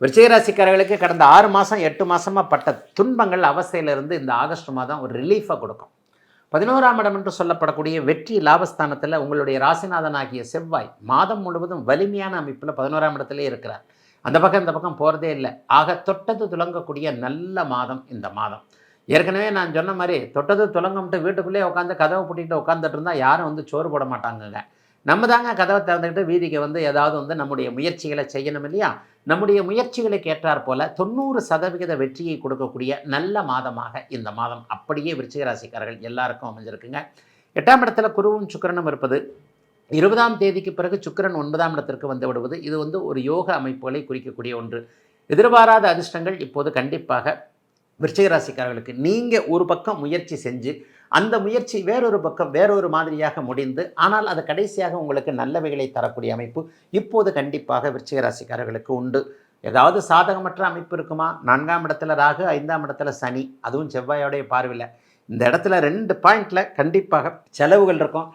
விருச்சிகராசிக்காரர்களுக்கு கடந்த 6 மாதம் 8 மாதமாக பட்ட துன்பங்கள் அவஸ்தையிலிருந்து இந்த ஆகஸ்ட் மாதம் ஒரு ரிலீஃபை கொடுக்கும். 11ஆம் இடம் என்று சொல்லப்படக்கூடிய வெற்றி லாபஸ்தானத்தில் உங்களுடைய ராசிநாதனாகிய செவ்வாய் மாதம் முழுவதும் வலிமையான அமைப்பில் 11ஆம் இடத்திலே இருக்கிறார். அந்த பக்கம் இந்த பக்கம் போகிறதே இல்லை. ஆக தொட்டது துலங்கக்கூடிய நல்ல மாதம் இந்த மாதம். ஏற்கனவே நான் சொன்ன மாதிரி தொட்டது துலங்கம்ட்டு வீட்டுக்குள்ளேயே உட்காந்து கதவை பூட்டிகிட்டு உட்காந்துட்டு இருந்தால் யாரும் வந்து சோறு போட மாட்டாங்கங்க. நம்ம தாங்க கதவை திறந்துக்கிட்டு வீதிக்கு வந்து ஏதாவது வந்து நம்முடைய முயற்சிகளை செய்யணும் இல்லையா? நம்முடைய முயற்சிகளுக்கு ஏற்றாற் போல 90% வெற்றியை கொடுக்கக்கூடிய நல்ல மாதமாக இந்த மாதம் அப்படியே விருச்சிக ராசிக்காரர்கள் எல்லாருக்கும் அமைஞ்சிருக்குங்க. 8ஆம் இடத்துல குருவும் சுக்கிரனும் இருப்பது, 20ஆம் தேதிக்கு பிறகு சுக்கிரன் 9ஆம் இடத்திற்கு வந்து விடுவது, இது வந்து ஒரு யோக அமைப்புகளை குறிக்கக்கூடிய ஒன்று. எதிர்பாராத அதிர்ஷ்டங்கள் இப்போது கண்டிப்பாக விருச்சிக ராசிக்காரர்களுக்கு. நீங்கள் ஒரு பக்கம் முயற்சி செஞ்சு அந்த முயற்சி வேறொரு பக்கம் வேறொரு மாதிரியாக முடிந்து, ஆனால் அது கடைசியாக உங்களுக்கு நல்லவைகளை தரக்கூடிய அமைப்பு இப்போது கண்டிப்பாக விருச்சிக ராசிக்காரர்களுக்கு உண்டு. ஏதாவது சாதகமற்ற அமைப்பு இருக்குமா? 4ஆம் இடத்துல ராகு, 5ஆம் இடத்துல சனி, அதுவும் செவ்வாயோடைய பார்வையில். இந்த இடத்துல 2 பாயிண்டில் கண்டிப்பாக செலவுகள் இருக்கும்.